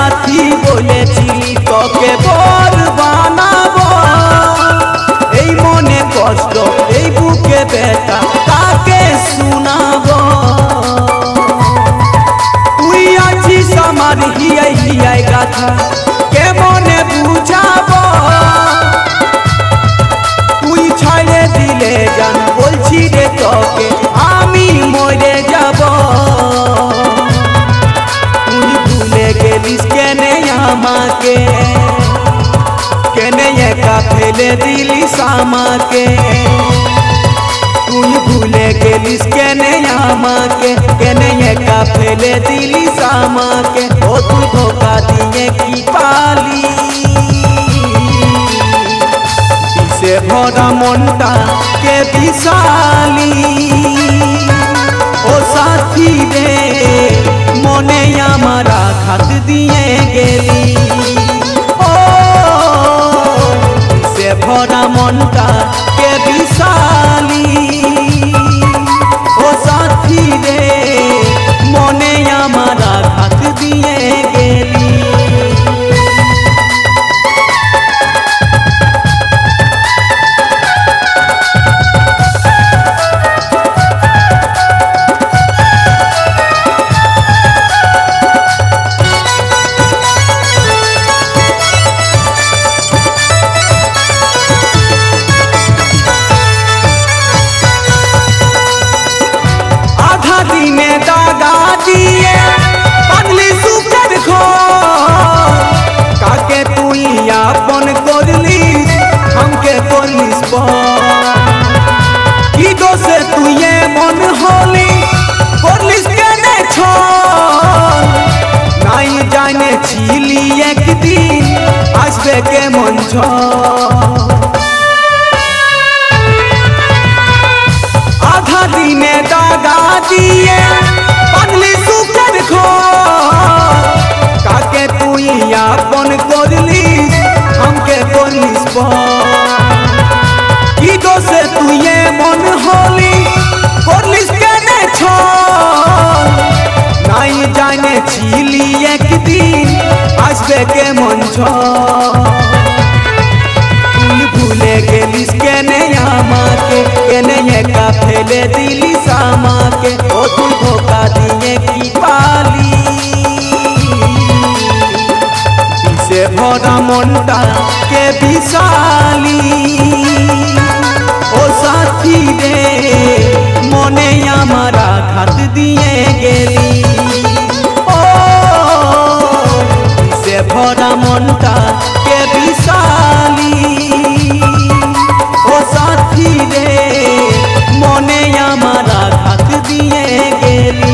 साथी बोलेছিলি তোকে বর বানাবো এই মনে কষ্ট এই বুকে ব্যথা কাকে শোনাবো তুই আছিস আমার হিয়াই হিয়াই গাথা কেমনে বুঝাবো তুই ছাড়ে দিলে জান বলছি রে তোকে আমি মরে যাব তুই ভুলে গেলিস কেনে আমাকে কেনে একা ফেলে দিলিস আমাকে তুই ভুলে গেলিস কেনে আমাকে কেনে একা ফেলে দিলিস আমাকে ও তুই ধোকা দিয়ে কি পালি বিষে ভরা মনটা কে বিশালি ও সাথী রে মনে আমার আঘাত দিয়ে গেলি ও বিষে ভরা মনটা কে বিশালি ও সাথী রে মনে আমার আঘাত দিয়ে গেলি আপন করলিস हमके করলিস কি দোষে তুই মন হলি করলিস কেনে ছল নাই জানেছিলি একদিন আসবে কেমন আধা দিনে দাগা দিয়ে পাগলি সুখের ঘর কাকে তুই আপন করলিস हमके করলিস কি দোষে তুই মন হলি করলিস কেনে ছল নাই জানেছিলি একদিন আসবে কেমন তুই ভুলে গেলিস কেনে আমাকে কেনে একা ফেলে দিলিস আমাকে ও তুই ধোকা দিয়ে কি পালি বিষে ভরা মনটা কে বিশালি ও সাথী রে মনে আমার আঘাত দিয়ে গেলি ও বিষে ভরা মনটা কে বিশালি ও সাথী রে মনে আমার আঘাত দিয়ে গেলি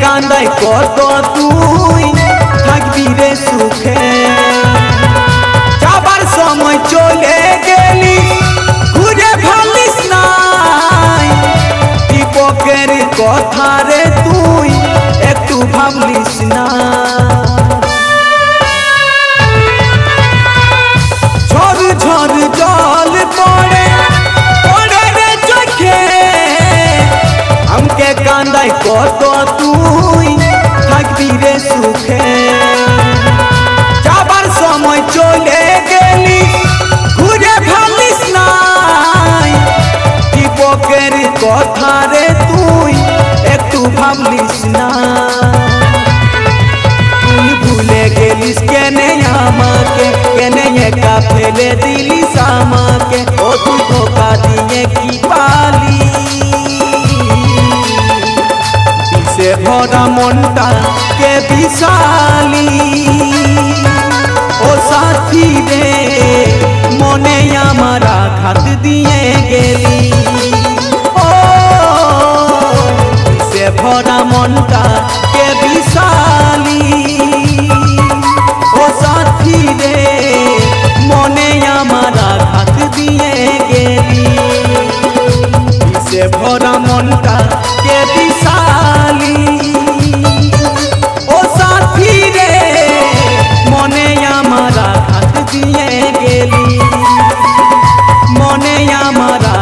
কান্দাই কত তুই থাকবি রে সুখে যাবার সময় চলে গেলি ঘুরে ভালিস নাই দীপকের কথা রে তুই একটু ভাবলিস না ঝড় ঝড় জল পড়ে পড়ে রে চোখে हमके কান্দাই কত তুই থাকবি রে সুখে যাবার সময় চলে গেলি ঘুরে ভালিস নাই দীপকের কথা রে তুই একটু ভাবলিস না তুই ভুলে গেলিস কেনে আমাকে কেনে একা ফেলে দিলিস আমাকে ও তুই ধোকা দিয়ে কি পালি বিষে ভরা মনটা কে বিশালি ও সাথী রে মনে আমার আঘাত দিয়ে गेली, मने हमारा